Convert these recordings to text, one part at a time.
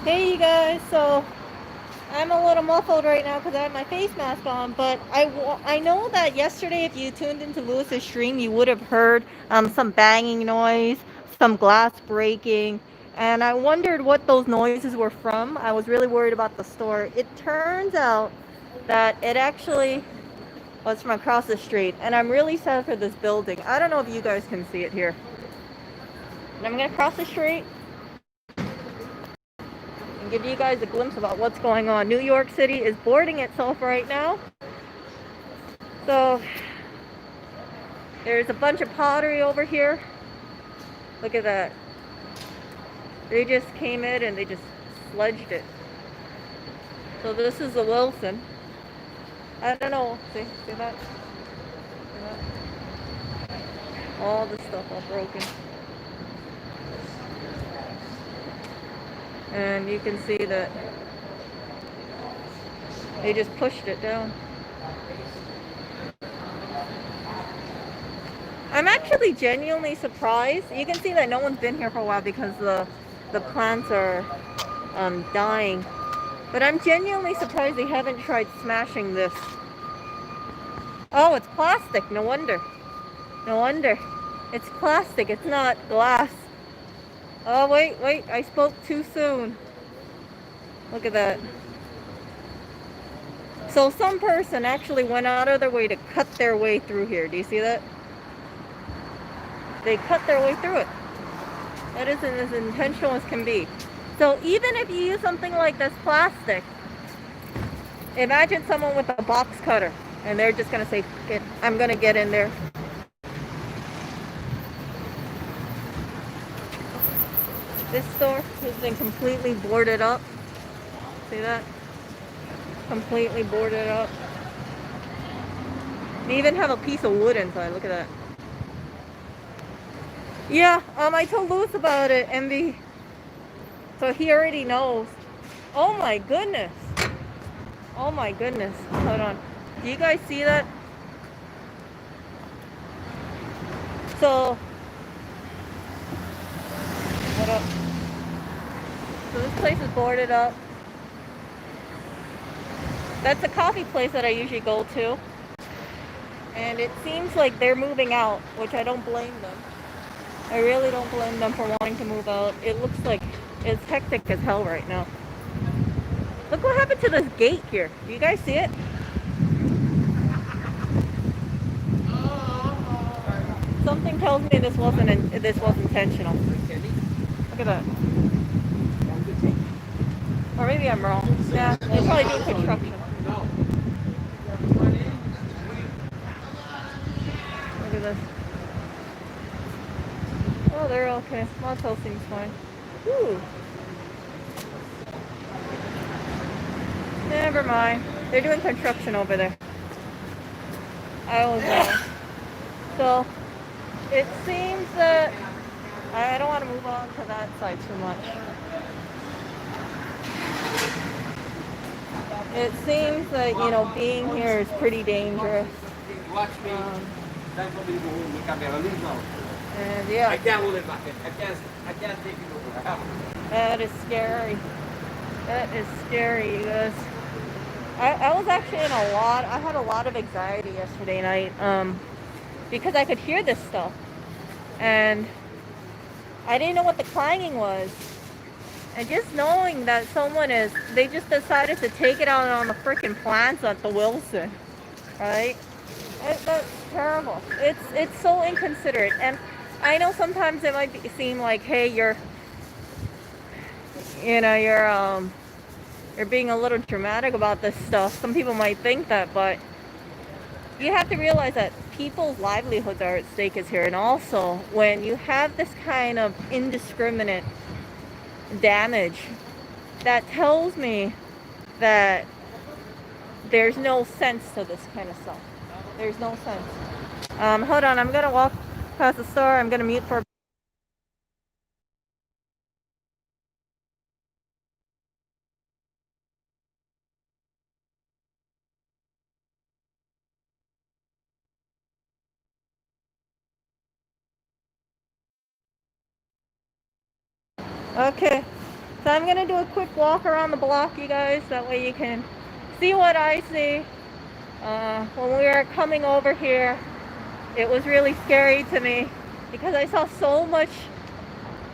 Hey you guys, so I'm a little muffled right now because I have my face mask on, but I know that yesterday if you tuned into Lewis's stream, you would have heard some banging noise, some glass breaking, and I wondered what those noises were from. I was really worried about the store. It turns out that it actually was from across the street, and I'm really sad for this building. I don't know if you guys can see it here. And I'm gonna cross the street and give you guys a glimpse about what's going on. New York City is boarding itself right now. So there's a bunch of pottery over here. Look at that. They just came in and they just sledged it. So this is the Wilson. I don't know. See that? See that? All the stuff all broken. And you can see that they just pushed it down. I'm actually genuinely surprised. You can see that no one's been here for a while because the plants are dying. But I'm genuinely surprised they haven't tried smashing this. Oh, it's plastic. No wonder. No wonder. It's plastic. It's not glass. Oh, wait. I spoke too soon. Look at that. So some person actually went out of their way to cut their way through here. Do you see that? They cut their way through it. That isn't as intentional as can be. So even if you use something like this plastic, imagine someone with a box cutter and they're just going to say, I'm going to get in there. This store has been completely boarded up. See that? Completely boarded up. They even have a piece of wood inside. Look at that. Yeah, I told Lewis about it, Envy. So he already knows. Oh my goodness. Oh my goodness. Hold on. Do you guys see that? So, what up? So this place is boarded up. That's a coffee place that I usually go to. And it seems like they're moving out, which I don't blame them. I really don't blame them for wanting to move out. It looks like it's hectic as hell right now. Look what happened to this gate here. Do you guys see it? Something tells me this wasn't intentional. Look at that. Or maybe I'm wrong. Yeah, they're probably doing construction. Look at this. Oh, they're okay. Motel seems fine. Ooh. Never mind. They're doing construction over there. I was so it seems that I don't want to move on to that side too much. It seems that, being here is pretty dangerous. And yeah. I can't take it over. That is scary. That is scary, you guys. I was actually I had a lot of anxiety yesterday night, because I could hear this stuff. And I didn't know what the clanging was. And just knowing that they just decided to take it out on the freaking plants at the Wilson, right? That's terrible. It's so inconsiderate. And I know sometimes it might seem like, hey, you're being a little dramatic about this stuff. Some people might think that, but you have to realize that people's livelihoods are at stake here. And also, when you have this kind of indiscriminate damage, that tells me that there's no sense to this kind of stuff. There's no sense. Hold on, I'm gonna walk past the store. I'm gonna mute for. Okay, So I'm gonna do a quick walk around the block, you guys. That way you can see what I see. When we were coming over here, it was really scary to me because I saw so much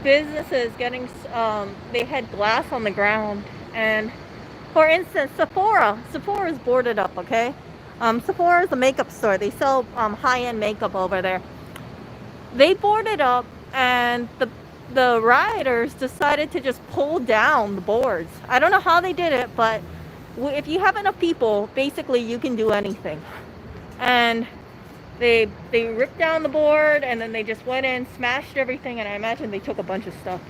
businesses getting, they had glass on the ground. And for instance, Sephora is boarded up, okay? Sephora is a makeup store. They sell high-end makeup over there. They boarded up, and the rioters decided to just pull down the boards. I don't know how they did it, but if you have enough people, basically you can do anything. And they ripped down the board, and then they just went in, smashed everything, and I imagine they took a bunch of stuff.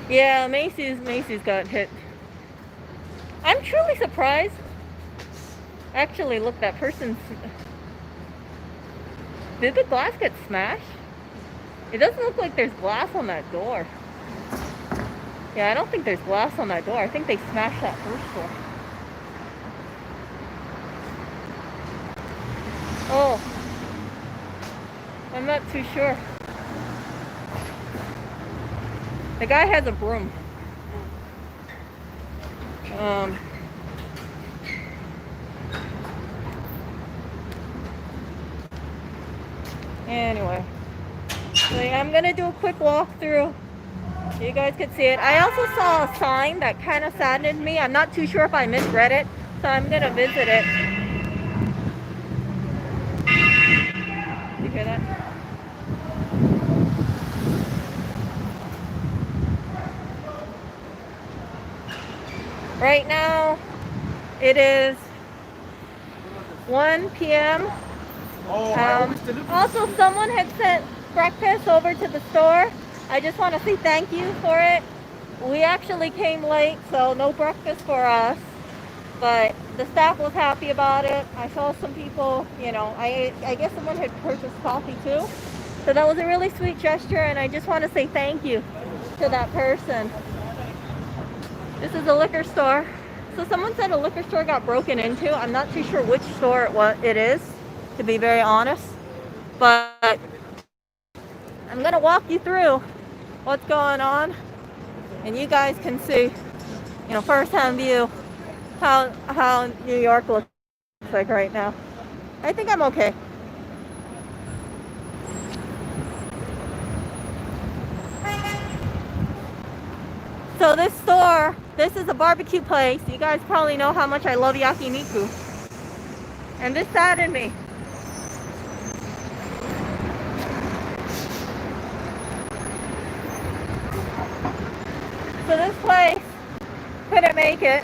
Yeah, Macy's got hit. I'm truly surprised. Actually, look, that person's... Did the glass get smashed? It doesn't look like there's glass on that door. Yeah, I don't think there's glass on that door. I think they smashed that first door. Oh. I'm not too sure. The guy has a broom. Anyway, so I'm gonna do a quick walkthrough. You guys could see it. I also saw a sign that kind of saddened me. I'm not too sure if I misread it, so I'm gonna visit it. You hear that? Right now, it is 1 p.m. Also, someone had sent breakfast over to the store. I just want to say thank you for it. We actually came late, so no breakfast for us. But the staff was happy about it. I saw some people, you know, I guess someone had purchased coffee too. So that was a really sweet gesture, and I just want to say thank you to that person. This is a liquor store. So someone said a liquor store got broken into. I'm not too sure which store it is, to be very honest. But I'm gonna walk you through what's going on, and you guys can see, you know, first-hand view how New York looks like right now. I think I'm okay. So this store, this is a barbecue place. You guys probably know how much I love yakiniku. And this saddened me. So this place couldn't make it.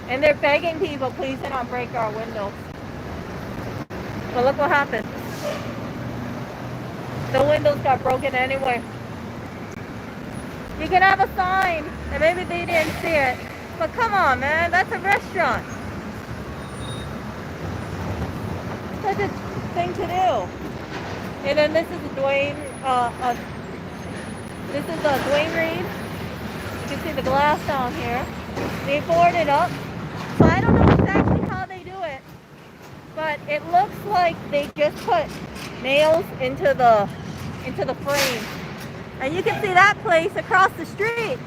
And they're begging people, please do not break our windows. But look what happened. The windows got broken anyway. You can have a sign, and maybe they didn't see it. But come on, man, that's a restaurant. Such a thing to do. And then this is Dwayne. This is Dwayne Reed. You can see the glass down here. They boarded up. So I don't know exactly how they do it, but it looks like they just put nails into the frame. And you can see that place across the street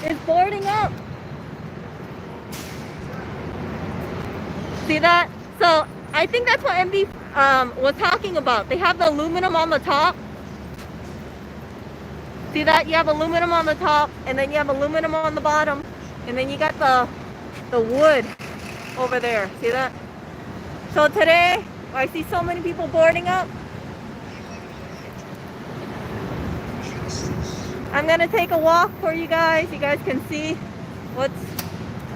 is boarding up. See that? So I think that's what MB was talking about. They have the aluminum on the top. See that? You have aluminum on the top, and then you have aluminum on the bottom, and then you got the wood over there. See that? So today, I see so many people boarding up. I'm gonna take a walk for you guys. You guys can see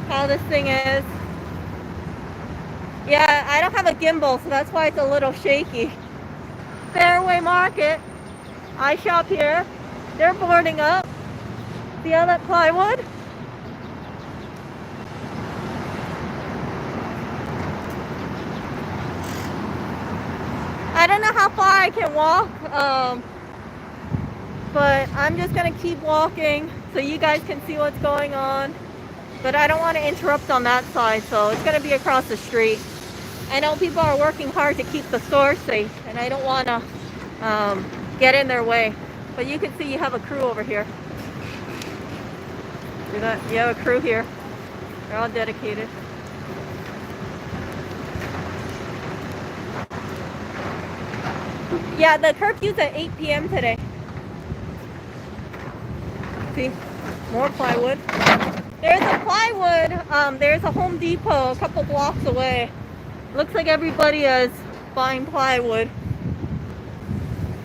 how this thing is. Yeah, I don't have a gimbal, so that's why it's a little shaky. Fairway Market. I shop here. They're boarding up. See all that plywood? I don't know how far I can walk, but I'm just gonna keep walking so you guys can see what's going on. But I don't want to interrupt on that side, so it's gonna be across the street. I know people are working hard to keep the store safe, and I don't want to get in their way. But you can see you have a crew over here. See that? You have a crew here. They're all dedicated. Yeah, the curfew's at 8 p.m. today. See? More plywood. There's a plywood, there's a Home Depot a couple blocks away. Looks like everybody is buying plywood.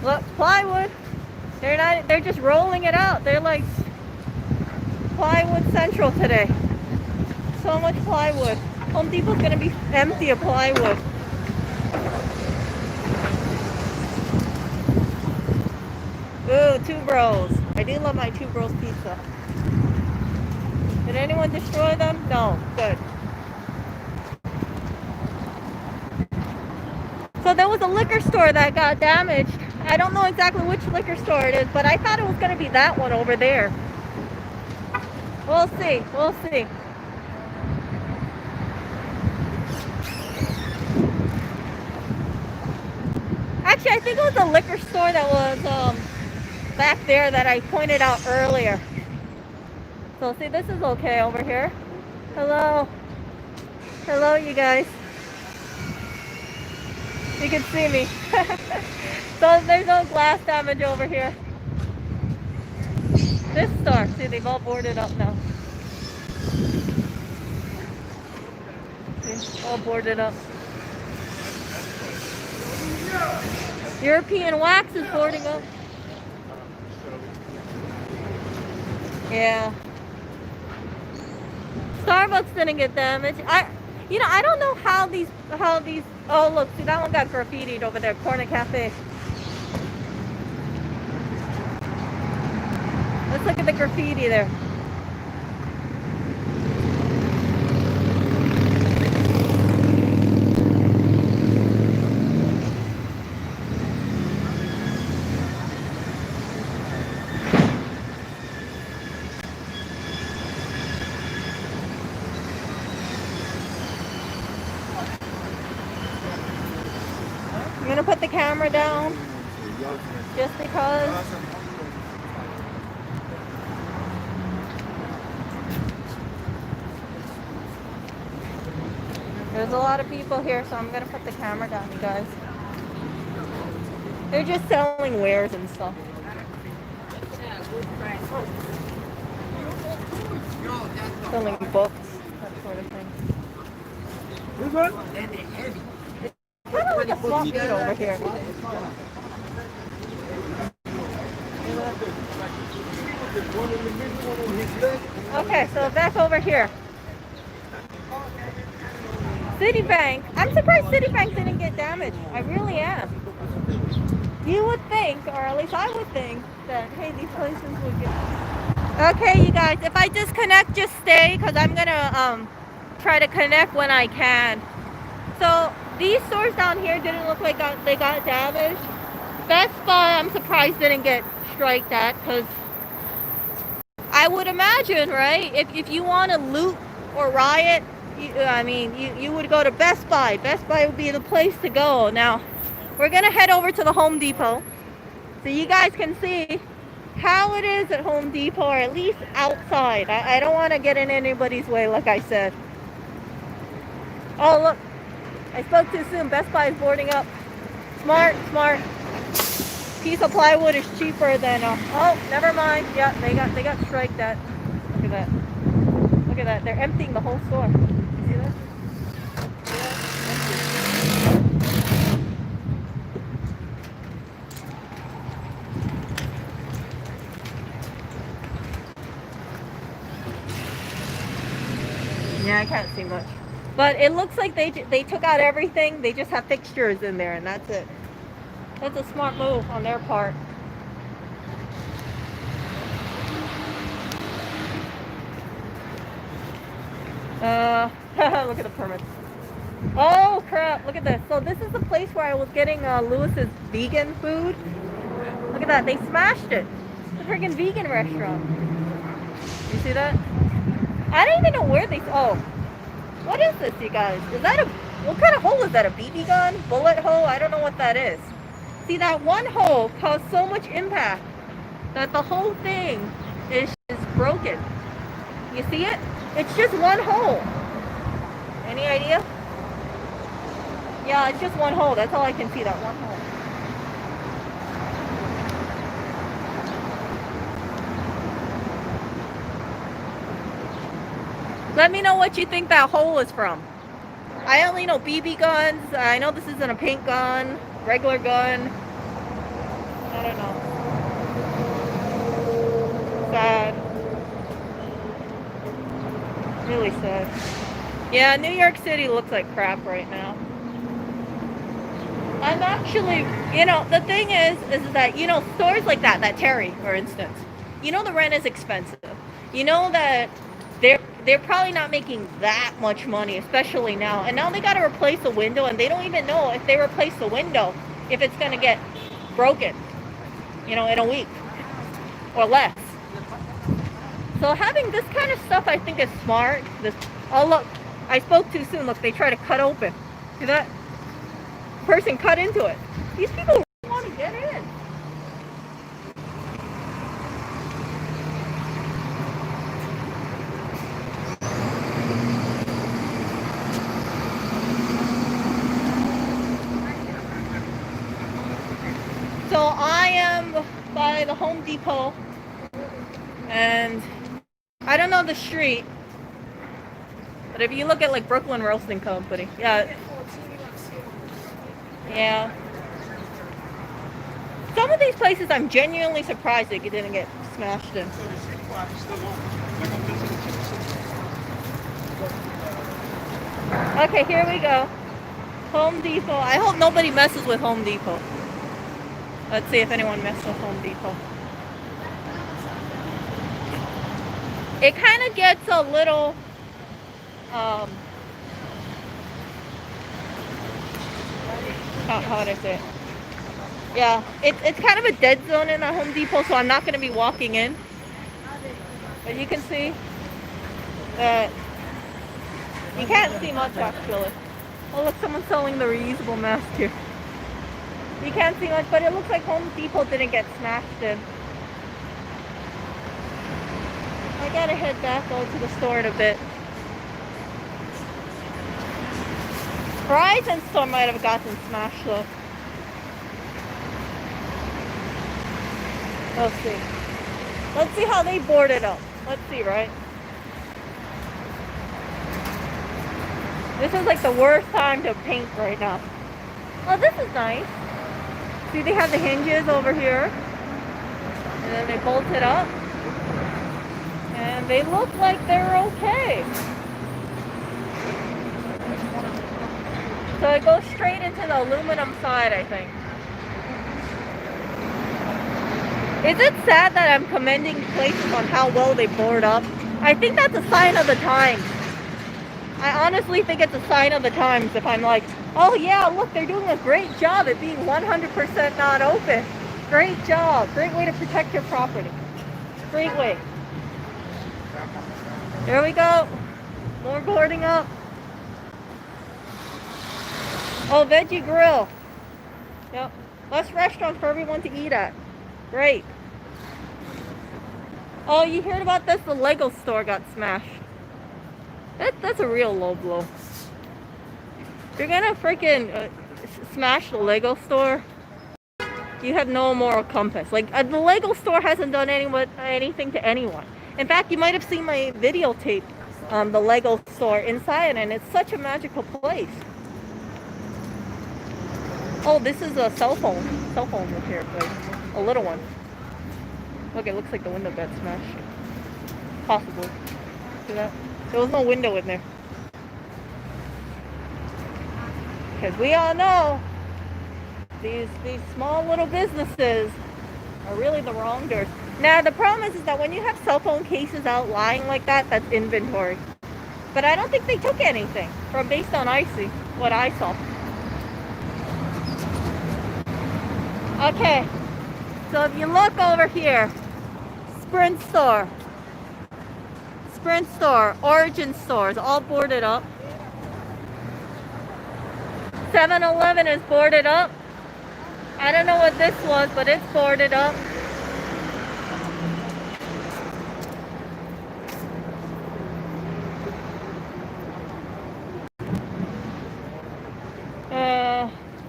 Look, plywood. They're just rolling it out. They're like plywood central today. So much plywood. Home Depot's gonna be empty of plywood. Ooh, Two Bros. I do love my Two Bros pizza. Did anyone destroy them? No. Good. So there was a liquor store that got damaged. I don't know exactly which liquor store it is, but I thought it was going to be that one over there. We'll see. We'll see. Actually, I think it was a liquor store that was back there that I pointed out earlier. So see, this is okay over here. Hello. Hello, you guys. You can see me. So there's no glass damage over here. This store, see, they've all boarded up now. See, all boarded up. European Wax is boarding up. Yeah. Starbucks didn't get damaged. I don't know how these. Oh, look, see, that one got graffitied over there, Corner Cafe. Let's look at the graffiti there. I'm gonna put the camera down just because. There's a lot of people here, so I'm gonna put the camera down, you guys. They're just selling wares and stuff. Selling books, that sort of thing. Kind of like a swap meet over here. Okay, so back over here. Citibank. I'm surprised Citibank didn't get damaged. I really am. You would think, or at least I would think, that, hey, these places would get... Okay, you guys, if I disconnect, just stay, because I'm going to try to connect when I can. So, these stores down here didn't look like they got damaged. Best Buy, I'm surprised didn't get striked at, because I would imagine, right, if you want to loot or riot, you would go to Best Buy. Best Buy would be the place to go. Now, we're going to head over to the Home Depot so you guys can see how it is at Home Depot, or at least outside. I don't want to get in anybody's way, like I said. Oh, look. I spoke too soon. Best Buy is boarding up. Smart, smart. Piece of plywood is cheaper than... oh, never mind. Yeah, they got striked at. Look at that. Look at that. They're emptying the whole store. See that? Yeah, I can't see much. But it looks like they took out everything. They just have fixtures in there, and that's it. That's a smart move on their part. Look at the permits. Oh crap, look at this. So this is the place where I was getting Lewis's vegan food. Look at that, they smashed it. It's a freaking vegan restaurant. You see that? I don't even know where they... oh. What is this, you guys? Is that a... what kind of hole is that? A BB gun? Bullet hole? I don't know what that is. See, that one hole caused so much impact that the whole thing is broken. You see it? It's just one hole. Any idea? Yeah, it's just one hole. That's all I can see, that one hole. Let me know what you think that hole is from. I only know BB guns. I know this isn't a paint gun, regular gun. I don't know. Sad. Really sad. Yeah, New York City looks like crap right now. I'm actually, the thing is that, stores like that Terry, for instance, the rent is expensive. You know that they're probably not making that much money, especially now. And now they got to replace a window, and they don't even know if they replace the window, if it's going to get broken, in a week or less. So having this kind of stuff, I think, is smart. Oh, look, I spoke too soon. Look, they try to cut open. See that? Person cut into it. These people really want to get in. So I am by the Home Depot, and I don't know the street, but if you look at like Brooklyn Roasting Company, yeah. Some of these places I'm genuinely surprised they didn't get smashed in. Okay, here we go. Home Depot. I hope nobody messes with Home Depot. Let's see if anyone messes with Home Depot. It kind of gets a little how do I say it? Yeah, it's kind of a dead zone in the Home Depot, so I'm not going to be walking in. But you can see that you can't see much actually. Oh look, someone's selling the reusable mask here. You can't see much, but it looks like Home Depot didn't get smashed in. I gotta head back out to the store in a bit. Verizon store might have gotten smashed though. Let's see. Let's see how they boarded up. Let's see, right? This is like the worst time to paint right now. Oh, this is nice. See, they have the hinges over here. And then they bolt it up. And they look like they're okay. So it goes straight into the aluminum side, I think. Is it sad that I'm commending places on how well they board up? I think that's a sign of the times. I honestly think it's a sign of the times if I'm like, oh yeah, look, they're doing a great job at being 100% not open. Great job. Great way to protect your property. Great way. There we go. More boarding up. Oh, Veggie Grill. Yep. Less restaurants for everyone to eat at. Great. Oh, you heard about this? The Lego store got smashed. That's a real low blow. You're gonna freaking smash the Lego store? You have no moral compass. Like, the Lego store hasn't done anything to anyone. In fact, you might have seen my videotape the Lego store inside, and it's such a magical place. Oh, this is a cell phone repair place. A little one. Look, it looks like the window got smashed. Possibly. See that? There was no window in there. Because we all know these small little businesses are really the wrongdoers. Now, the problem is that when you have cell phone cases out lying like that, that's inventory. But I don't think they took anything from based on what I saw. Okay, so if you look over here, Sprint store, Origin stores, all boarded up. 7-Eleven is boarded up. I don't know what this was, but it's boarded up.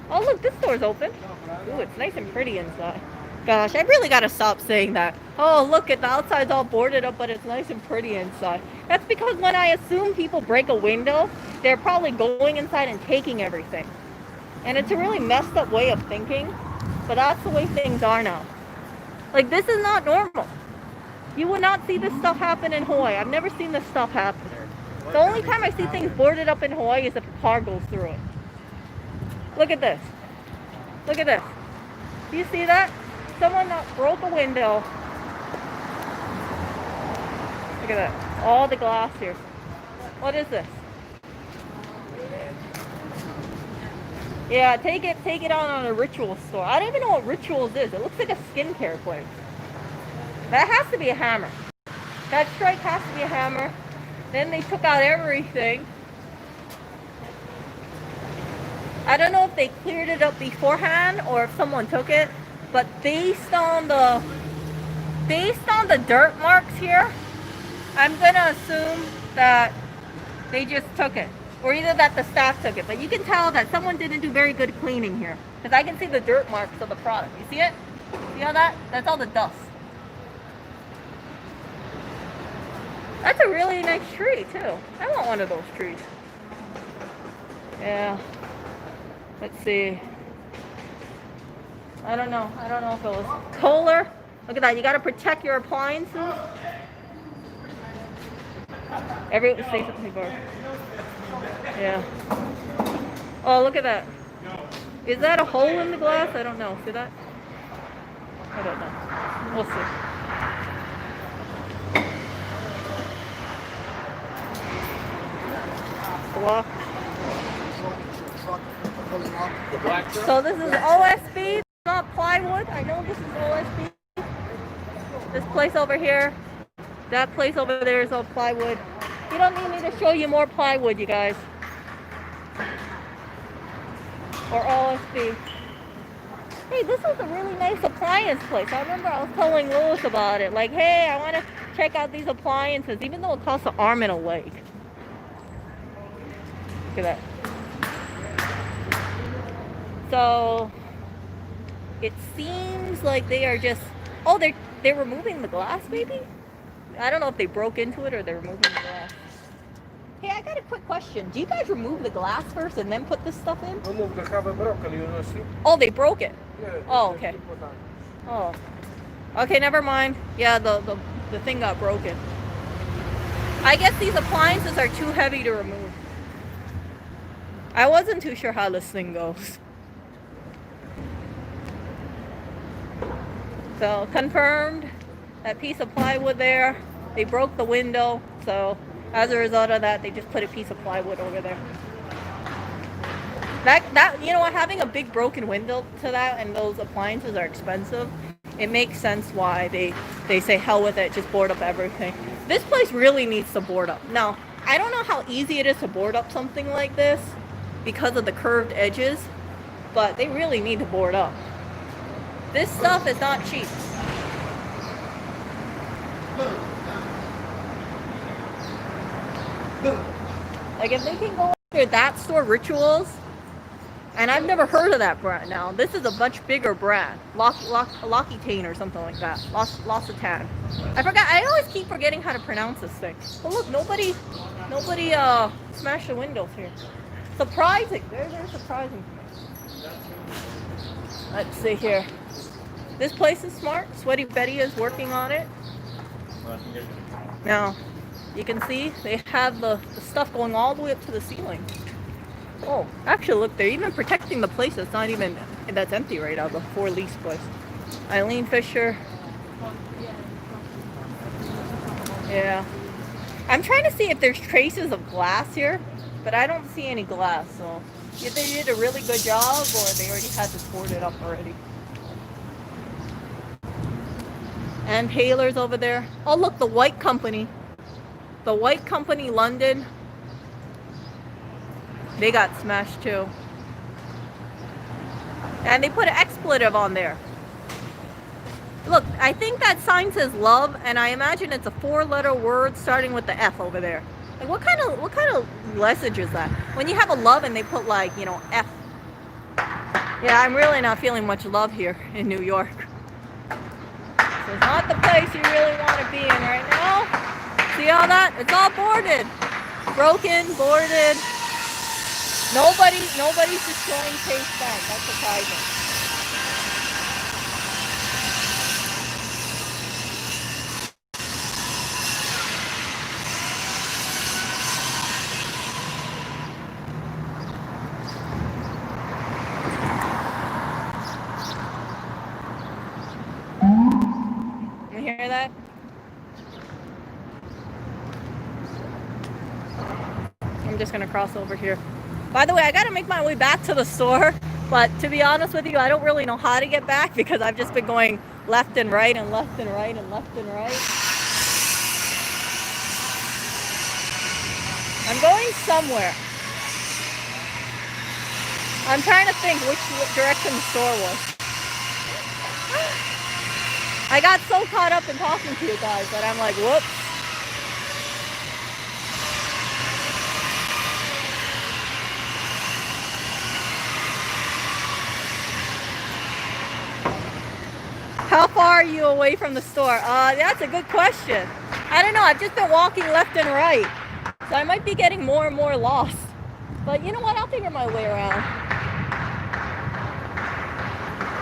Oh look, this door's open. Ooh, it's nice and pretty inside. Gosh, I really gotta stop saying that. Oh, look, the outside's all boarded up, but it's nice and pretty inside. That's because when I assume people break a window, they're probably going inside and taking everything. And it's a really messed up way of thinking, but that's the way things are now. Like, this is not normal. You would not see this stuff happen in Hawaii. I've never seen this stuff happen. The only time I see things boarded up in Hawaii is if a car goes through it. Look at this. Look at this. Do you see that? Someone broke a window. Look at that. All the glass here. What is this? Yeah, take it on a Rituals store. I don't even know what Rituals is. It looks like a skincare place. That has to be a hammer. That strike has to be a hammer. Then they took out everything. I don't know if they cleared it up beforehand or if someone took it, but based on the dirt marks here, I'm gonna assume that they just took it, or either that the staff took it. But you can tell that someone didn't do very good cleaning here, because I can see the dirt marks of the product. You see it? See all that? That's all the dust. That's a really nice tree too. I want one of those trees. Yeah. Let's see. I don't know if it was Kohler. Look at that. You got to protect your appliances. Everyone say something before. Yeah. Oh, look at that. Is that a hole in the glass? I don't know. See that? I don't know. We'll see. Block. So this is OSB, not plywood. I know this is OSB. This place over here, that place over there is all plywood. You don't need me to show you more plywood, you guys. Or OSB. Hey, this is a really nice appliance place. I remember I was telling Louis about it. Like, hey, I want to check out these appliances, even though it costs an arm and a leg. Look at that. So it seems like they are just, oh, they're removing the glass, maybe? I don't know if they broke into it or they're removing the glass. Hey, I got a quick question. Do you guys remove the glass first and then put this stuff in? Oh, they broke it. Oh, okay. Oh, okay, never mind. Yeah, the thing got broken. I guess these appliances are too heavy to remove. I wasn't too sure how this thing goes. So confirmed, that piece of plywood there, they broke the window, so as a result of that, they just put a piece of plywood over there. That you know what, having a big broken window to that and those appliances are expensive, it makes sense why they say hell with it, just board up everything. This place really needs to board up. Now, I don't know how easy it is to board up something like this because of the curved edges, but they really need to board up. This stuff is not cheap. Like, if they can go after that store, Rituals, and I've never heard of that brand now. This is a much bigger brand. L'Occitane or something like that. L'Occitane. I forgot. I always keep forgetting how to pronounce this thing. But look, nobody smashed the windows here. Surprising. Very, very surprising to me. Let's see here. This place is smart. Sweaty Betty is working on it. Now, you can see they have the stuff going all the way up to the ceiling. Oh, actually, look, they're even protecting the place that's empty right now, the for lease place. Eileen Fisher. Yeah. I'm trying to see if there's traces of glass here, but I don't see any glass, so either they did a really good job or they already had this boarded up already. And Taylor's over there. Oh, look, the White Company. The White Company London. They got smashed too. And they put an X expletive on there. Look, I think that sign says love, and I imagine it's a 4-letter word starting with the F over there. Like, what kind of message is that? When you have a love and they put, like, you know, F. Yeah, I'm really not feeling much love here in New York. This is not the place you really want to be in right now. See all that? It's all boarded. Broken, boarded. Nobody's destroying Chase Bank. That's surprising. You hear that? I'm just gonna cross over here. By the way, I gotta make my way back to the store, but to be honest with you, I don't really know how to get back because I've just been going left and right and left and right and left and right. I'm going somewhere. I'm trying to think which direction the store was. I got so caught up in talking to you guys that I'm like, whoops. How far are you away from the store? That's a good question. I don't know. I've just been walking left and right. So I might be getting more and more lost. But you know what? I'll figure my way around.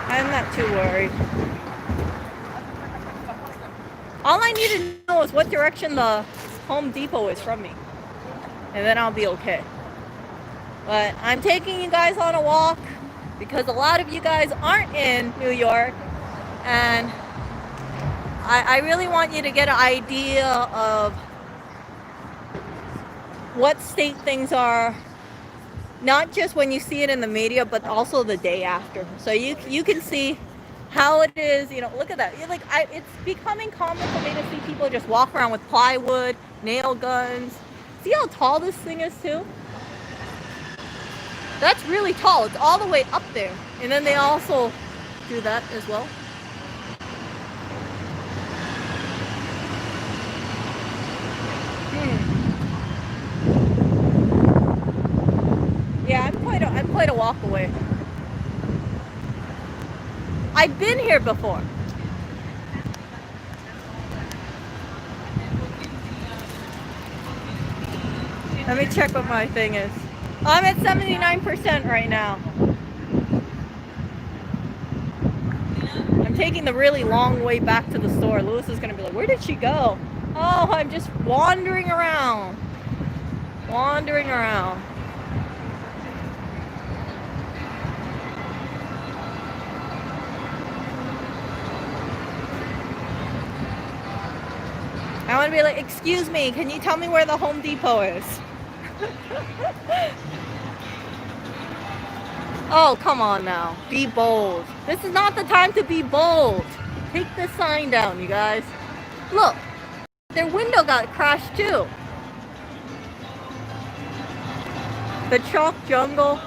I'm not too worried. All I need to know is what direction the Home Depot is from me. And then I'll be okay. But I'm taking you guys on a walk because a lot of you guys aren't in New York. And I really want you to get an idea of what state things are, not just when you see it in the media, but also the day after. So you can see how it is. You know, look at that. It's becoming common for me to see people just walk around with plywood, nail guns. See how tall this thing is too? That's really tall. It's all the way up there. And then they also do that as well. Yeah, I'm quite a walk away. I've been here before. Let me check what my thing is. I'm at 79% right now. I'm taking the really long way back to the store. Lewis is gonna be like, where did she go? Oh, I'm just wandering around. Wandering around. I want to be like, excuse me, can you tell me where the Home Depot is? Oh, come on now. Be bold. This is not the time to be bold. Take this sign down, you guys. Look, their window got crashed too. The chalk jungle.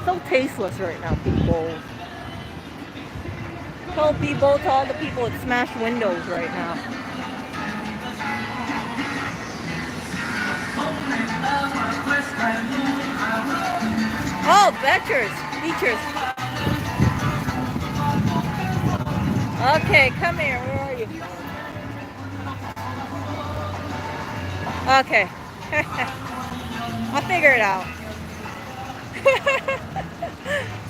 So tasteless right now, be bold. Don't be bold to all the people that smash windows right now. Oh, Betchers, Beechers. Okay, come here. Where are you? Okay. I'll figure it out.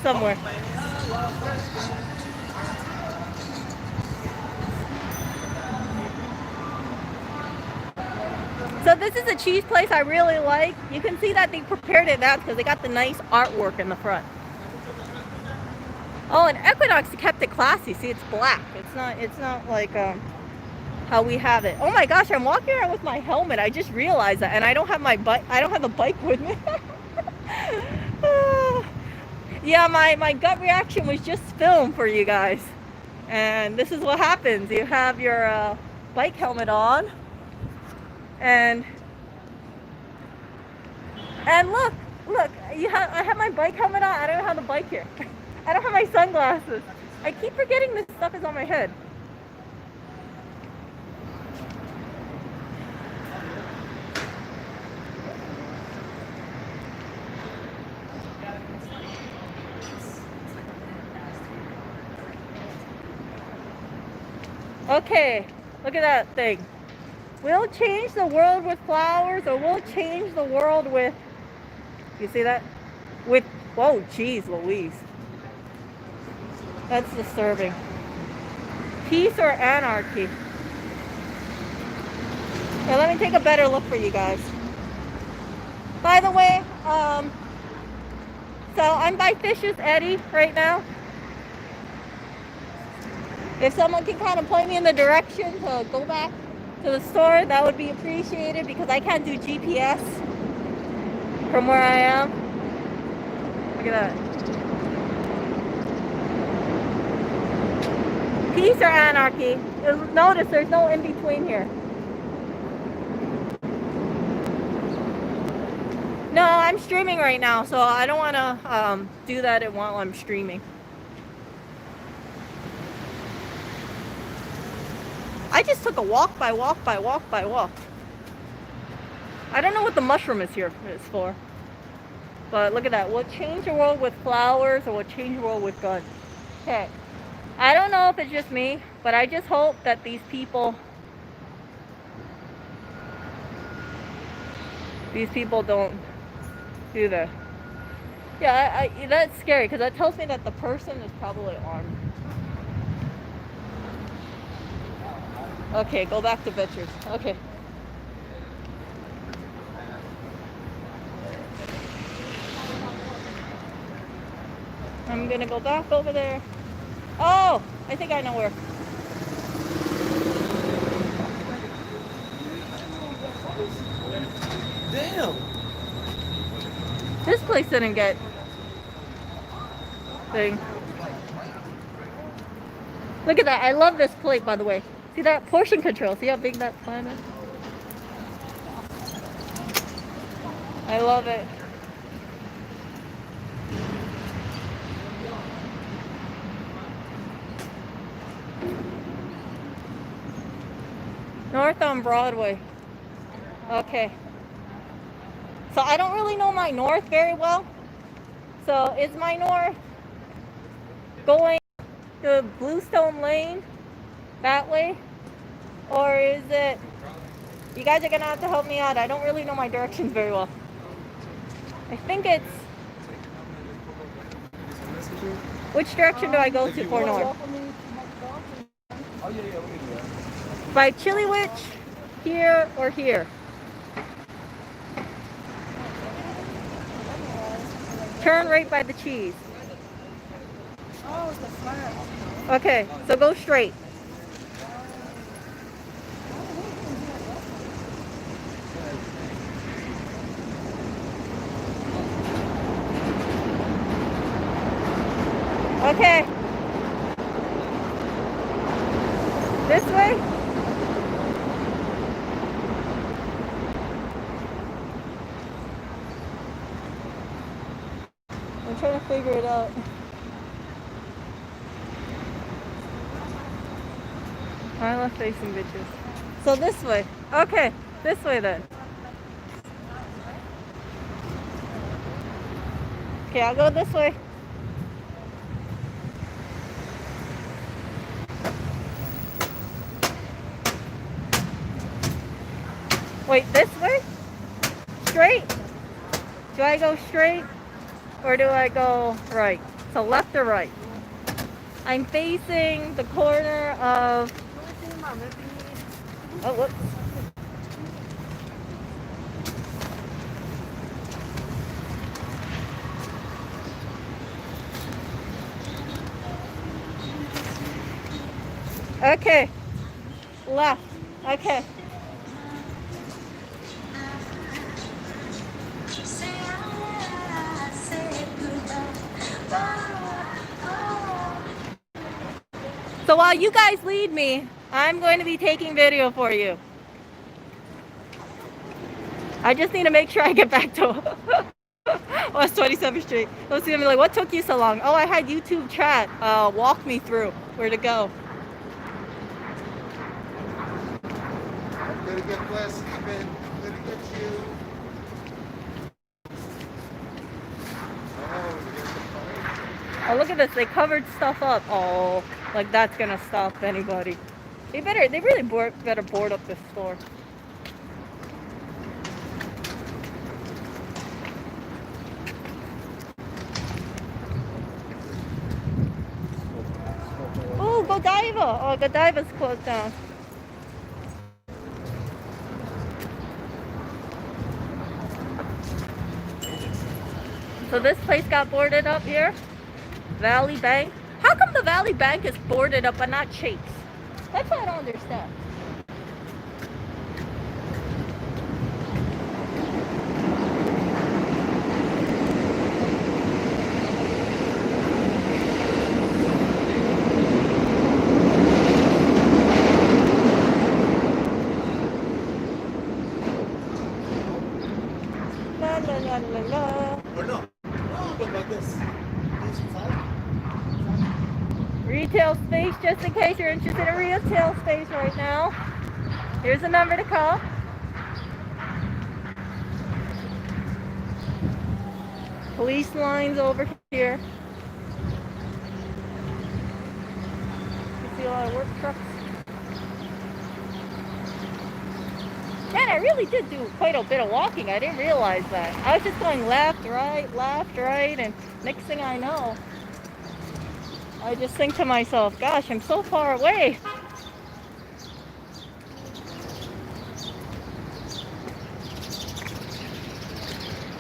Somewhere. So this is a cheese place I really like. You can see that they prepared it now because they got the nice artwork in the front. Oh, and Equinox kept it classy. See, it's black. It's not like how we have it. Oh my gosh, I'm walking around with my helmet. I just realized that, and I don't have my bike. I don't have the bike with me. Yeah, my gut reaction was just filmed for you guys, and this is what happens. You have your bike helmet on. And look, I have my bike helmet on. I don't have the bike here. I don't have my sunglasses. I keep forgetting this stuff is on my head. Okay, look at that thing. We'll change the world with flowers, or we'll change the world with, you see that? With, whoa, geez Louise. That's disturbing. Peace or anarchy? Here, let me take a better look for you guys. By the way, so I'm by Fish's Eddy right now. If someone can kind of point me in the direction to go back to the store, that would be appreciated, because I can't do GPS from where I am. Look at that. Peace or anarchy? Notice there's no in between here. No, I'm streaming right now, so I don't want to do that while I'm streaming. I just took a walk by walk by walk by walk. I don't know what the mushroom is for. But look at that. We'll change the world with flowers, or we'll change the world with guns. Okay. I don't know if it's just me, but I just hope that these people don't do that. Yeah, that's scary, because that tells me that the person is probably armed. Okay, go back to pictures. Okay. I'm gonna go back over there. Oh, I think I know where. Damn. This place didn't get thing. Look at that. I love this plate, by the way. See that portion control? See how big that plant is? I love it. North on Broadway. Okay. So I don't really know my north very well. So is my north going to Bluestone Lane that way? Or is it... You guys are going to have to help me out. I don't really know my directions very well. I think it's... Which direction do I go to for north? By Chili Witch, here, or here? Turn right by the cheese. Oh, it's the flat. Okay, so go straight. Okay. This way? I'm trying to figure it out. I love facing bitches. So this way. Okay, this way then. Okay, I'll go this way. Wait, this way? Straight? Do I go straight? Or do I go right? So left or right? I'm facing the corner of... Oh, whoops. Okay. Left. Okay. So while you guys lead me, I'm going to be taking video for you. I just need to make sure I get back to West 27th Street. Let's gonna be like, what took you so long? Oh, I had YouTube chat walk me through where to go. I'm gonna get blessed, man. I'm gonna get you. Oh, look at this. They covered stuff up. Oh, like that's gonna stop anybody. They really better board up this store. Oh, Godiva. Oh, Godiva's closed down. So this place got boarded up here? Valley Bank. How come the Valley Bank is boarded up but not Chase? That's what I don't understand. La la la la la. Or no. No, but like this. Retail space, just in case you're interested in retail space right now. Here's the number to call. Police lines over here. You see a lot of work trucks. Man, I really did do quite a bit of walking. I didn't realize that. I was just going left, right, and next thing I know, I just think to myself, gosh, I'm so far away.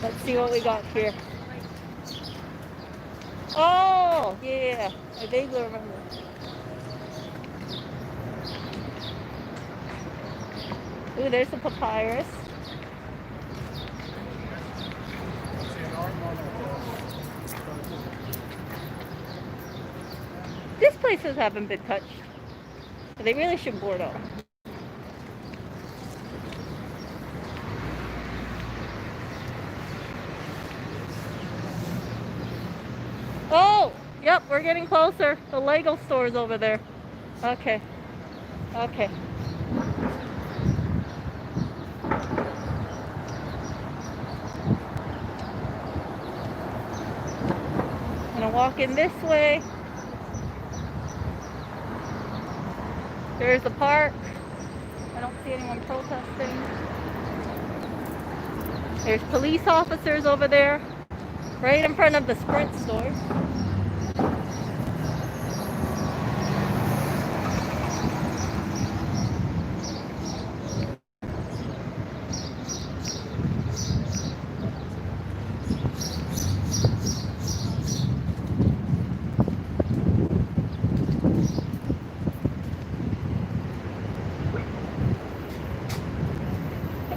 Let's see what we got here. Oh, yeah, I vaguely remember. Ooh, there's the papyrus. These places haven't been touched. But they really should board up. Oh, yep, we're getting closer. The Lego store's over there. Okay. Okay. I'm gonna walk in this way. There's the park. I don't see anyone protesting. There's police officers over there, right in front of the Sprint store.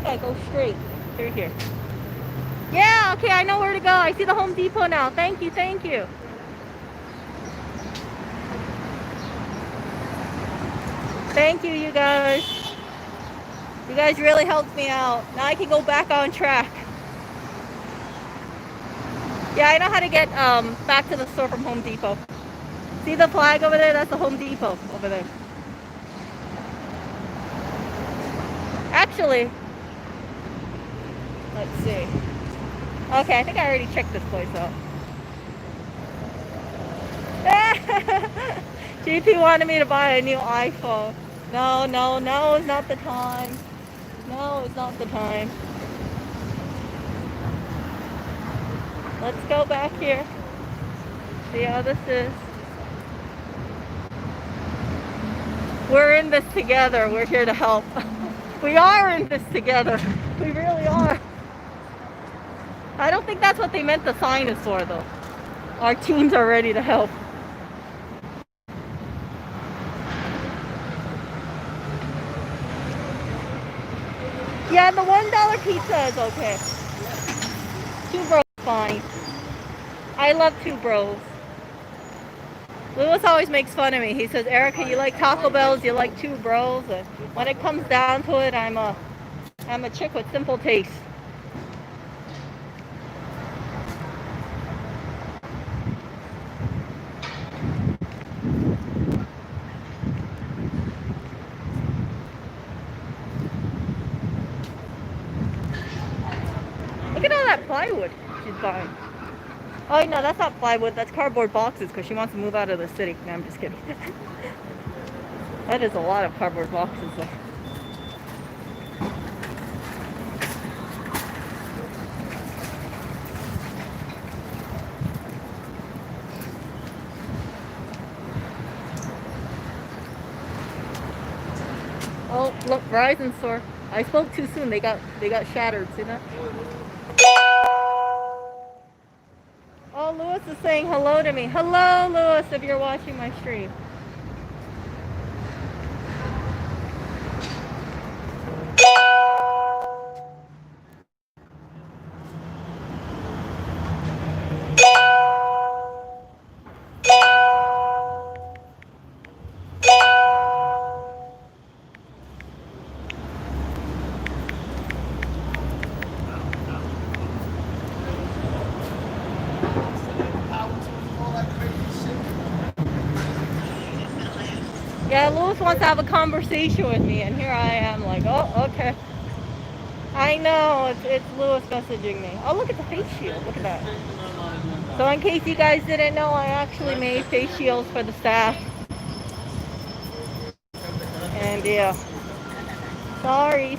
I go straight through here. Yeah, okay, I know where to go. I see the Home Depot now. Thank you, thank you. Thank you, you guys. You guys really helped me out. Now I can go back on track. Yeah, I know how to get back to the store from Home Depot. See the flag over there? That's the Home Depot over there. Actually, let's see. Okay, I think I already checked this place out. JP wanted me to buy a new iPhone. No, no, no, it's not the time. No, it's not the time. Let's go back here. See how this is. We're in this together. We're here to help. We are in this together. We really are. I don't think that's what they meant the sign is for, though. Our teams are ready to help. Yeah, the $1 pizza is okay. Two bros fine. I love two bros. Lewis always makes fun of me. He says, Erica, you like Taco Bells, you like two bros. And when it comes down to it, I'm a chick with simple taste. plywood she's buying. Oh no, that's not plywood. That's cardboard boxes because she wants to move out of the city. No, I'm just kidding. That is a lot of cardboard boxes though. Oh, look, Verizon store. I spoke too soon. They got shattered. See that? Oh, Lewis is saying hello to me. Hello, Lewis, if you're watching my stream. Yeah, Lewis wants to have a conversation with me, and here I am like, oh, okay. I know, it's Lewis messaging me. Oh, look at the face shield. Look at that. So in case you guys didn't know, I actually made face shields for the staff. And yeah. Sorry.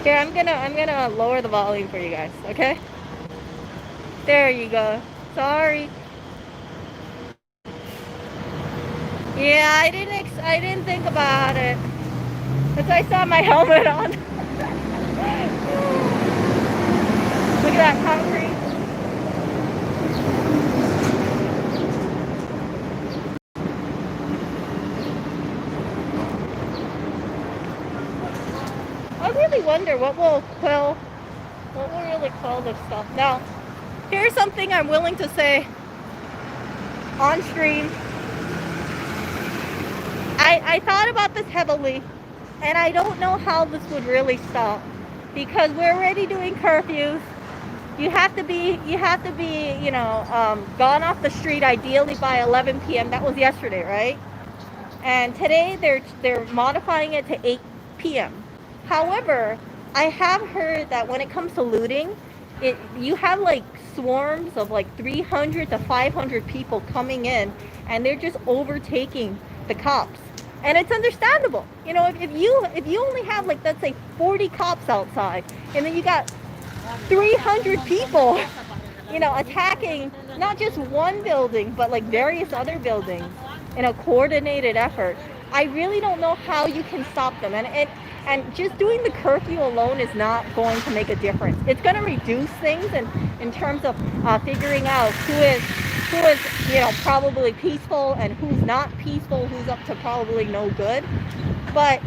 Here, I'm gonna lower the volume for you guys, okay? There you go. Sorry. Yeah, I didn't think about it. Because I saw my helmet on. Look at that concrete. I really wonder what will really quell this stuff. Now, here's something I'm willing to say on stream. I thought about this heavily, and I don't know how this would really stop, because we're already doing curfews. You have to be, you know, gone off the street ideally by 11 p.m. That was yesterday, right? And today they're modifying it to 8 p.m. However, I have heard that when it comes to looting, you have like swarms of like 300 to 500 people coming in, and they're just overtaking the cops. And it's understandable. You know, if you only have like, let's say 40 cops outside, and then you got 300 people, you know, attacking not just one building, but like various other buildings in a coordinated effort, I really don't know how you can stop them. And just doing the curfew alone is not going to make a difference. It's going to reduce things in terms of figuring out who is, you know, probably peaceful and who's not peaceful, who's up to probably no good. But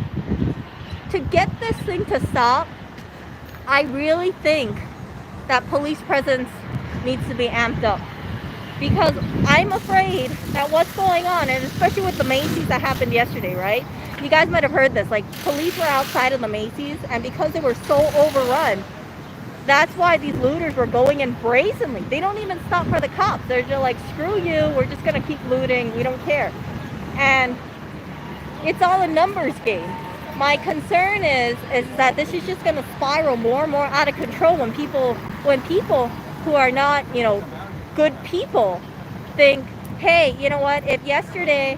to get this thing to stop, I really think that police presence needs to be amped up. Because I'm afraid that what's going on, and especially with the Macy's that happened yesterday, right? You guys might have heard this, like police were outside of the Macy's, and because they were so overrun, that's why these looters were going in brazenly. They don't even stop for the cops. They're just like, screw you, we're just gonna keep looting, we don't care. And it's all a numbers game. My concern is that this is just gonna spiral more and more out of control when people who are not, you know, good people think, hey, you know what, if yesterday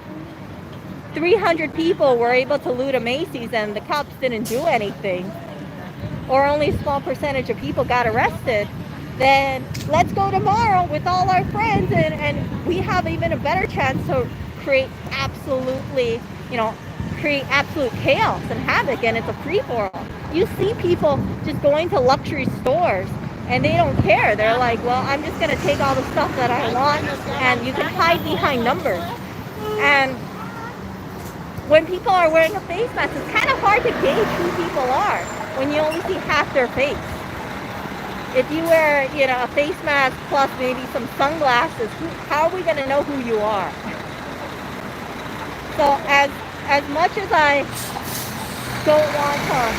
300 people were able to loot a Macy's and the cops didn't do anything, or only a small percentage of people got arrested, then let's go tomorrow with all our friends and we have even a better chance to create absolute chaos and havoc, and it's a free-for-all. You see people just going to luxury stores and they don't care. They're like, well, I'm just going to take all the stuff that I want, and you can hide behind numbers. And when people are wearing a face mask, it's kind of hard to gauge who people are when you only see half their face. If you wear, you know, a face mask plus maybe some sunglasses, how are we going to know who you are? So as much as I don't want to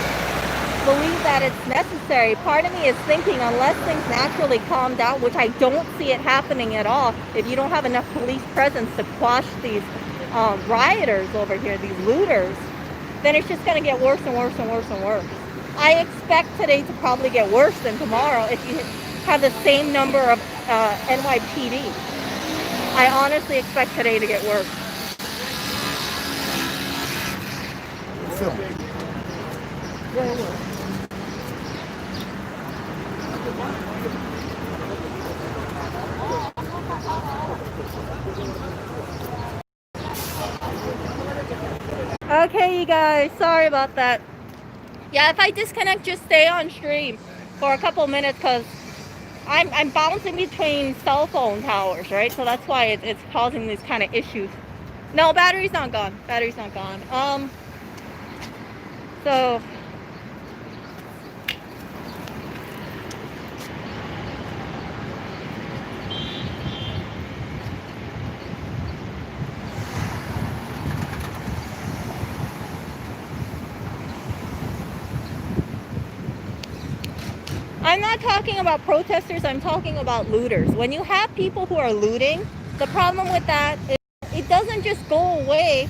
believe that it's necessary, part of me is thinking, unless things naturally calm down, which I don't see it happening at all, if you don't have enough police presence to quash these rioters over here, these looters, then it's just going to get worse and worse and worse and worse. I expect today to probably get worse than tomorrow if you have the same number of NYPD. I honestly expect today to get worse. Film. Yeah, it will. Okay, you guys, sorry about that. Yeah, if I disconnect, just stay on stream for a couple minutes because I'm bouncing between cell phone towers, right? So that's why it's causing these kind of issues. No, battery's not gone. Battery's not gone. So I'm not talking about protesters, I'm talking about looters. When you have people who are looting, the problem with that is it doesn't just go away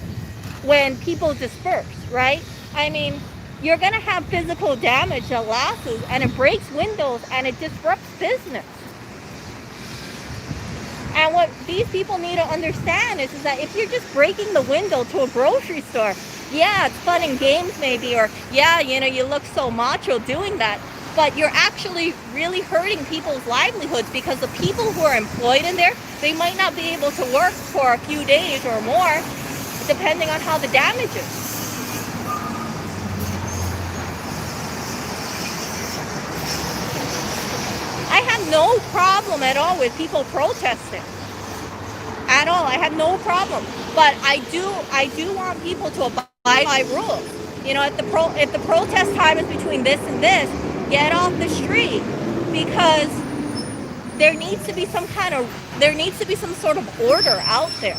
when people disperse, right? I mean, you're going to have physical damage that lasts and it breaks windows and it disrupts business. And what these people need to understand is that if you're just breaking the window to a grocery store, yeah, it's fun and games maybe, or yeah, you know, you look so macho doing that, but you're actually really hurting people's livelihoods because the people who are employed in there, they might not be able to work for a few days or more, depending on how the damage is. I have no problem at all with people protesting. At all. I have no problem. But I do want people to abide by rules. You know, if the protest time is between this and this, get off the street, because there needs to be some sort of order out there.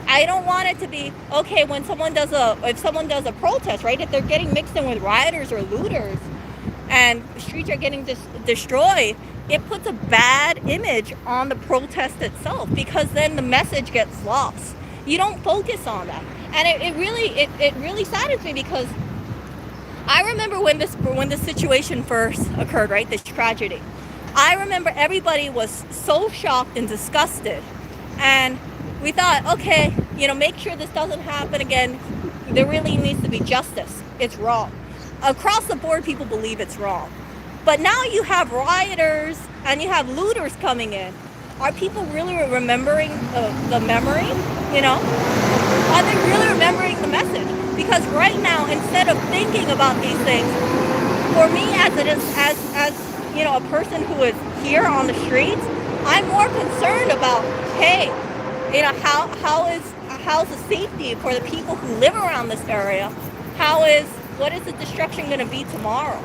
I don't want it to be, okay, when if someone does a protest, right, if they're getting mixed in with rioters or looters and the streets are getting destroyed, it puts a bad image on the protest itself, because then the message gets lost. You don't focus on that. And it really saddens me, because I remember when this situation first occurred, right, this tragedy. I remember everybody was so shocked and disgusted, and we thought, okay, you know, make sure this doesn't happen again. There really needs to be justice. It's wrong. Across the board, people believe it's wrong. But now you have rioters and you have looters coming in. Are people really remembering the memory? You know, are they really remembering the message? Because right now, instead of thinking about these things, for me as you know, a person who is here on the streets, I'm more concerned about, hey, you know, how's the safety for the people who live around this area? What is the destruction going to be tomorrow?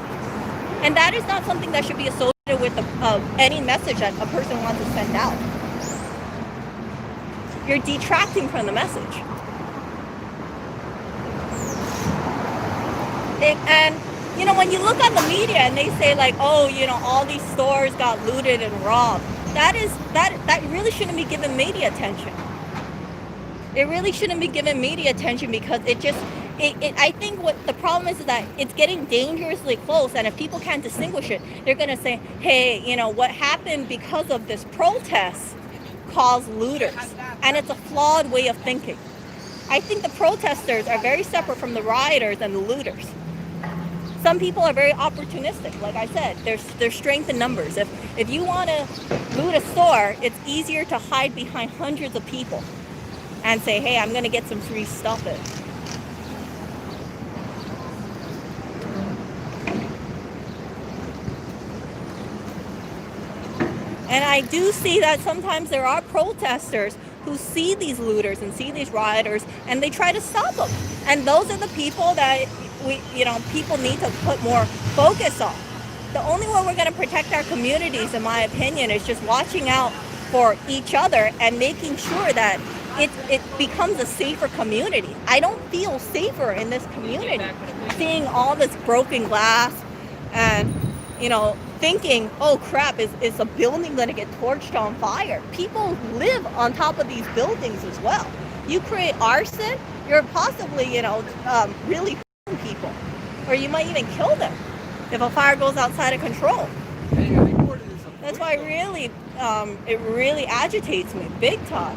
And that is not something that should be associated with any message that a person wants to send out. You're detracting from the message. And you know, when you look at the media and they say like, oh, you know, all these stores got looted and robbed, that really shouldn't be given media attention. It really shouldn't be given media attention, because I think what the problem is that it's getting dangerously close, and if people can't distinguish it, they're going to say, hey, you know, what happened because of this protest caused looters. And it's a flawed way of thinking. I think the protesters are very separate from the rioters and the looters. Some people are very opportunistic. Like I said, there's strength in numbers. If you want to loot a store, it's easier to hide behind hundreds of people and say, hey, I'm going to get some free stuff in. And I do see that sometimes there are protesters who see these looters and see these rioters, and they try to stop them. And those are the people that people need to put more focus on. The only way we're going to protect our communities, in my opinion, is just watching out for each other and making sure that it becomes a safer community. I don't feel safer in this community seeing all this broken glass and, you know, thinking, oh crap, is a building going to get torched on fire? People live on top of these buildings as well. You create arson, you're possibly, really hurting people. Or you might even kill them if a fire goes outside of control. That's why it really agitates me big time.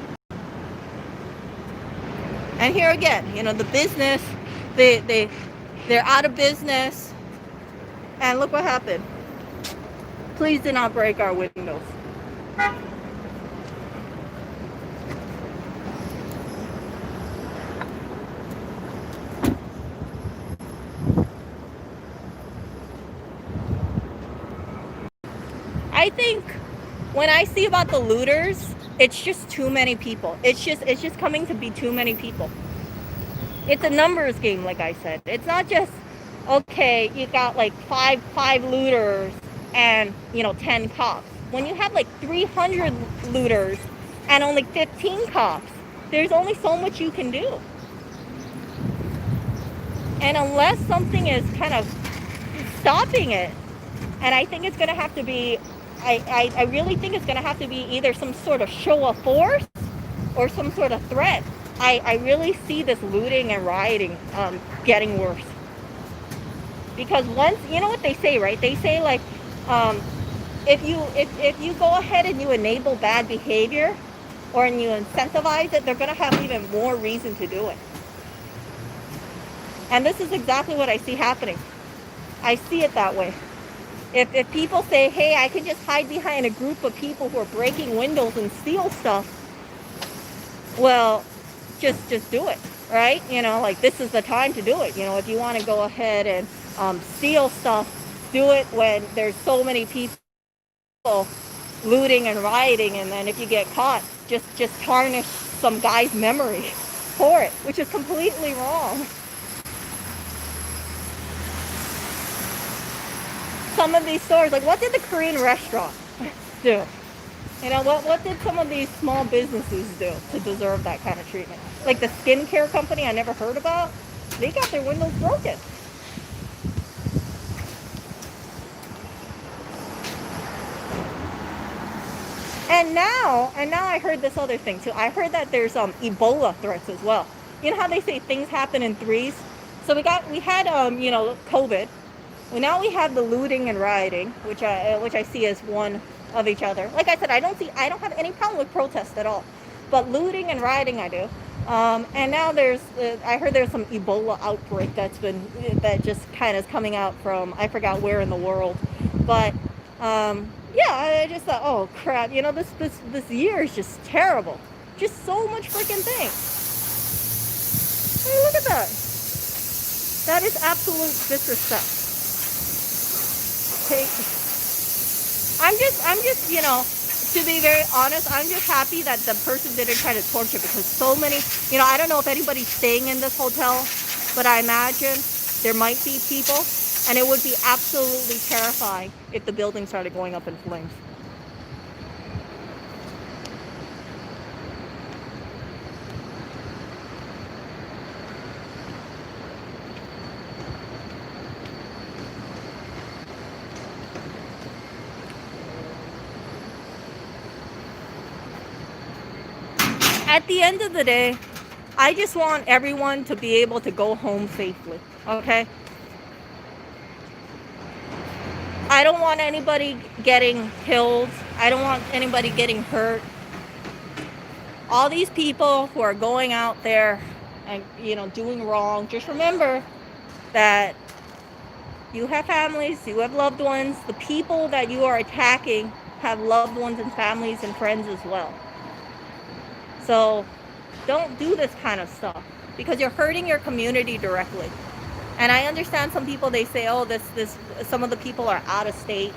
And here again, the business, they're out of business. And look what happened. Please do not break our windows. I think when I see about the looters, it's just too many people. It's just coming to be too many people. It's a numbers game, like I said. It's not just, okay, you got like five looters and 10 cops. When you have like 300 looters and only 15 cops, there's only so much you can do. And unless something is kind of stopping it, and I think it's going to have to be, I really think it's going to have to be either some sort of show of force or some sort of threat. I really see this looting and rioting getting worse. Because once, you know what they say, right? They say like, if you go ahead and you enable bad behavior or and you incentivize it, they're going to have even more reason to do it. And this is exactly what I see happening. I see it that way. If people say, hey, I can just hide behind a group of people who are breaking windows and steal stuff, well, just do it, right? Like this is the time to do it. If you want to go ahead and steal stuff, do it when there's so many people looting and rioting, and then if you get caught, just tarnish some guy's memory for it, which is completely wrong. Some of these stores, like what did the Korean restaurant do? What did some of these small businesses do to deserve that kind of treatment? Like the skincare company I never heard about, they got their windows broken. And now I heard this other thing too. I heard that there's Ebola threats as well. You know how they say things happen in threes? So we had COVID. Well, now we have the looting and rioting, which I see as one of each other. Like I said, I don't have any problem with protests at all, but looting and rioting I do. And now I heard there's some Ebola outbreak that just kind of is coming out from, I forgot where in the world, but yeah, I just thought, oh crap, this year is just terrible, just so much freaking things. Hey, look at that. That is absolute disrespect. I'm just, to be very honest, I'm just happy that the person didn't try to torture, because so many, I don't know if anybody's staying in this hotel, but I imagine there might be people, and it would be absolutely terrifying if the building started going up in flames. At the end of the day, I just want everyone to be able to go home safely, okay? I don't want anybody getting killed. I don't want anybody getting hurt. All these people who are going out there and, doing wrong, just remember that you have families, you have loved ones. The people that you are attacking have loved ones and families and friends as well. So don't do this kind of stuff, because you're hurting your community directly. And I understand some people, they say, oh, some of the people are out of state.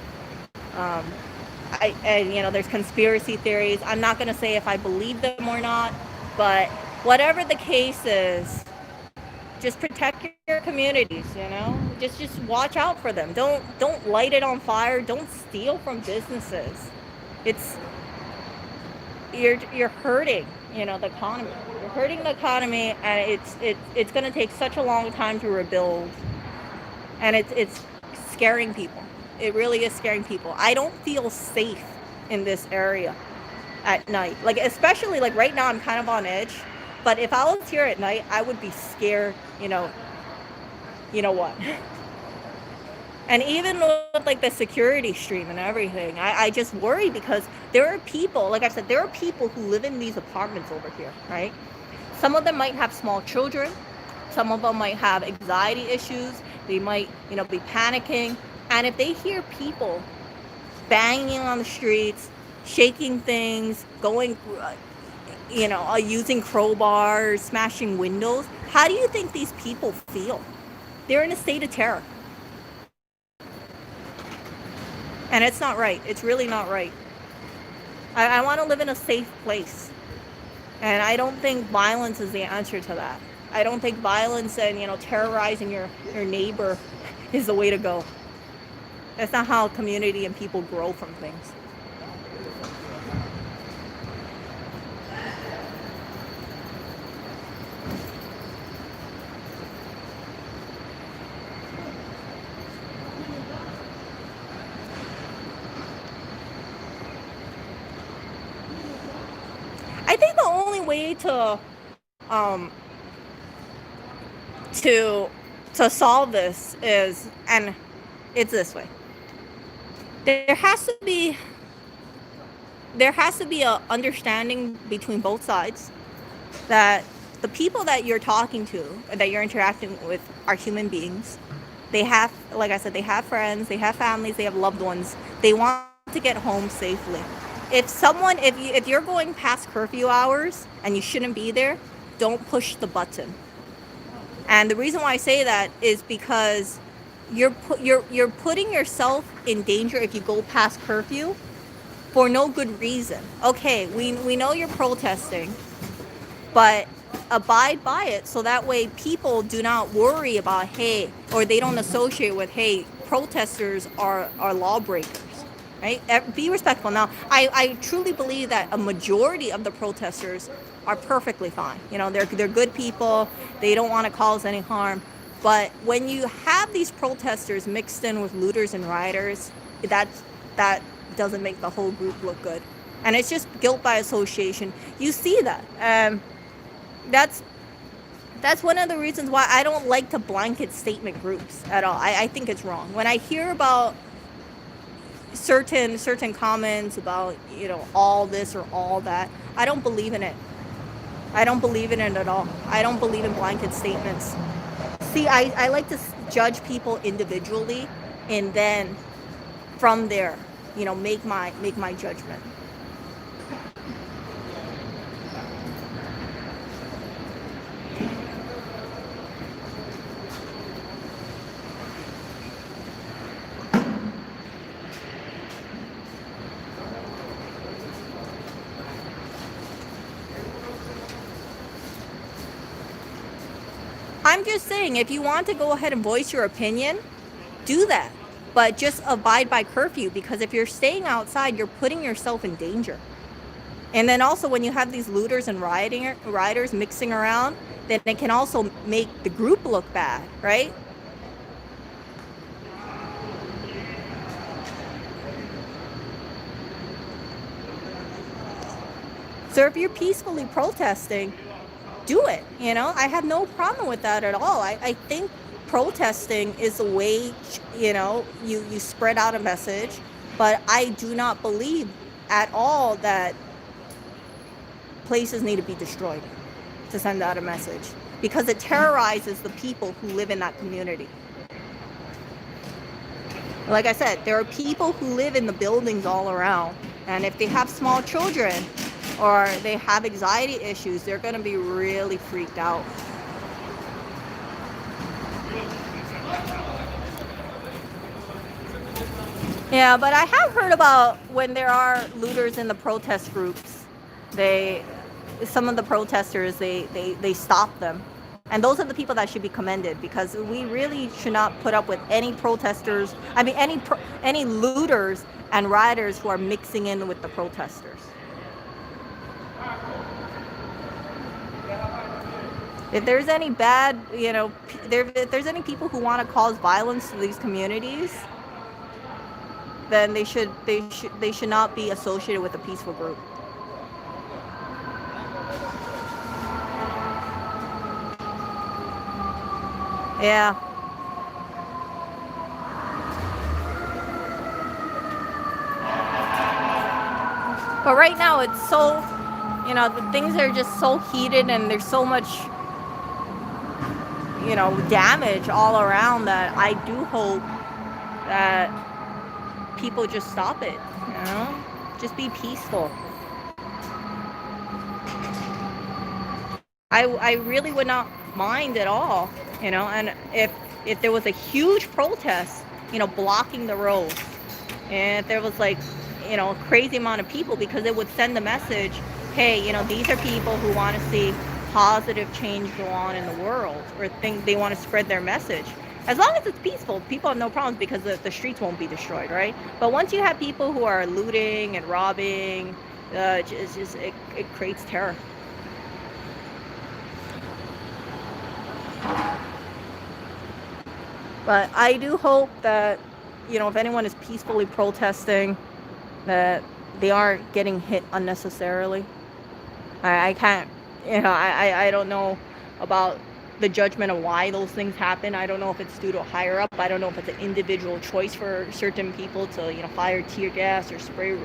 There's conspiracy theories. I'm not going to say if I believe them or not, but whatever the case is, just protect your communities, just watch out for them. Don't light it on fire. Don't steal from businesses. You're hurting, the economy. You're hurting the economy, and it's going to take such a long time to rebuild, and it's scaring people. It really is scaring people. I don't feel safe in this area at night. Like, especially like right now, I'm kind of on edge But if I was here at night, I would be scared, you know what. And even with like the security stream and everything, I just worry because there are people, like I said, there are people who live in these apartments over here, right? Some of them might have small children. Some of them might have anxiety issues. They might, be panicking. And if they hear people banging on the streets, shaking things, going, using crowbars, smashing windows, how do you think these people feel? They're in a state of terror. And it's not right. It's really not right. I want to live in a safe place. And I don't think violence is the answer to that. I don't think violence and, terrorizing your neighbor is the way to go. That's not how community and people grow from things. I think the only way to solve this is, and it's this way. There has to be a understanding between both sides that the people that you're talking to, that you're interacting with, are human beings. They have, like I said, they have friends, they have families, they have loved ones. They want to get home safely. If you're going past curfew hours and you shouldn't be there, don't push the button. And the reason why I say that is because you're putting yourself in danger if you go past curfew for no good reason. Okay, we know you're protesting, but abide by it so that way people do not worry about, or they don't associate with, protesters are lawbreakers. Right? Be respectful. Now, I truly believe that a majority of the protesters are perfectly fine. They're good people. They don't want to cause any harm. But when you have these protesters mixed in with looters and rioters, that doesn't make the whole group look good. And it's just guilt by association. You see that. That's one of the reasons why I don't like to blanket statement groups at all. I think it's wrong. When I hear about certain comments about, all this or all that, I don't believe in it. I don't believe in it at all. I don't believe in blanket statements. See, I like to judge people individually and then from there, make my judgment. I'm just saying, if you want to go ahead and voice your opinion, do that. But just abide by curfew, because if you're staying outside, you're putting yourself in danger. And then also when you have these looters and rioters mixing around, then it can also make the group look bad, right? So if you're peacefully protesting, do it. I have no problem with that at all. I think protesting is a way, you spread out a message, but I do not believe at all that places need to be destroyed to send out a message, because it terrorizes the people who live in that community. Like I said, there are people who live in the buildings all around, and if they have small children or they have anxiety issues, they're going to be really freaked out. Yeah, but I have heard about when there are looters in the protest groups, some of the protesters, they stop them. And those are the people that should be commended, because we really should not put up with any protesters, any looters and rioters who are mixing in with the protesters. If there's any bad, if there's any people who want to cause violence to these communities, then they should not be associated with a peaceful group. Yeah. But right now it's so, the things are just so heated and there's so much, damage all around that I do hope that people just stop it, Just be peaceful. I really would not mind at all, and if there was a huge protest, blocking the roads, and if there was like, a crazy amount of people, because it would send a message, hey, these are people who want to see positive change go on in the world, or think they want to spread their message. As long as it's peaceful, people have no problems because the streets won't be destroyed, right? But once you have people who are looting and robbing, it creates terror. But I do hope that, if anyone is peacefully protesting, that they aren't getting hit unnecessarily. I can't, I don't know about the judgment of why those things happen. I don't know if it's due to higher up. I don't know if it's an individual choice for certain people to, fire tear gas or spray,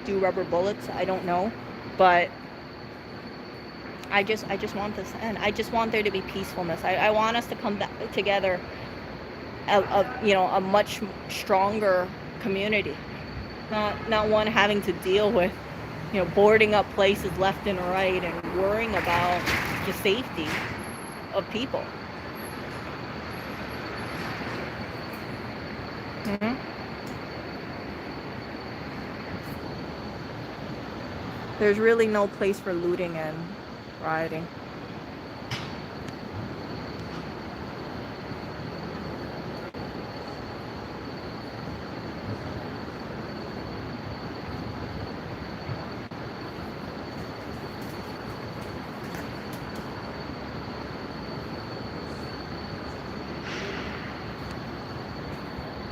do rubber bullets. I don't know. But I just want this to end. I just want there to be peacefulness. I want us to come back together, a much stronger community. Not one having to deal with, boarding up places left and right and worrying about the safety of people. Mm-hmm. There's really no place for looting and rioting.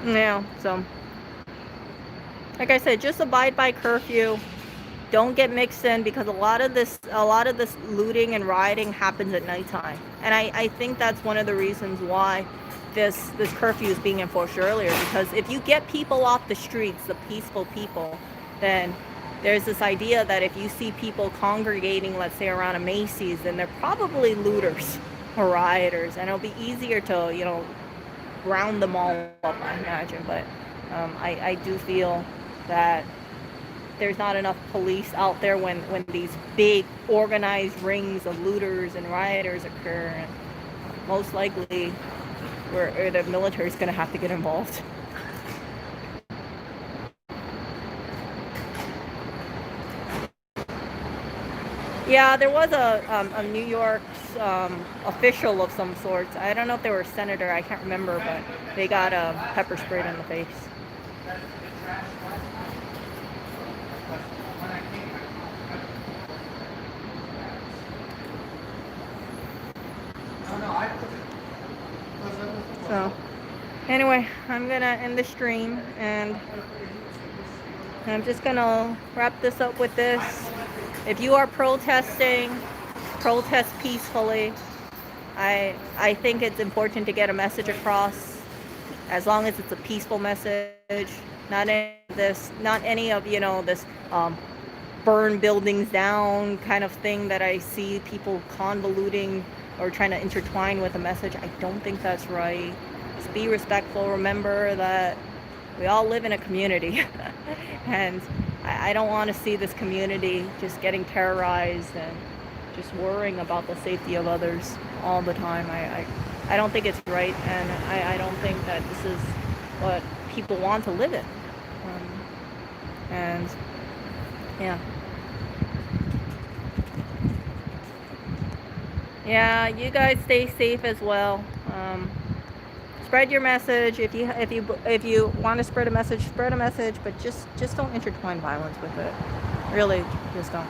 Yeah, so like I said, just abide by curfew. Don't get mixed in, because a lot of this looting and rioting happens at nighttime. And I think that's one of the reasons why this curfew is being enforced earlier, because if you get people off the streets, the peaceful people, then there's this idea that if you see people congregating, let's say around a Macy's, then they're probably looters or rioters, and it'll be easier to, round them all up, I imagine. But I do feel that there's not enough police out there when these big organized rings of looters and rioters occur, and most likely the military is going to have to get involved. Yeah, there was a New York official of some sort. I don't know if they were a senator, I can't remember, but they got pepper sprayed in the face. So, anyway, I'm gonna end the stream, and I'm just gonna wrap this up with this. If you are protesting, protest peacefully. I think it's important to get a message across, as long as it's a peaceful message. Not any of this burn buildings down kind of thing that I see people convoluting or trying to intertwine with a message. I don't think that's right. Just be respectful. Remember that we all live in a community, and I don't want to see this community just getting terrorized and just worrying about the safety of others all the time. I don't think it's right, and I don't think that this is what people want to live in. And yeah. Yeah, you guys stay safe as well. Spread your message. If you want to spread a message, but just don't intertwine violence with it. Really, just don't.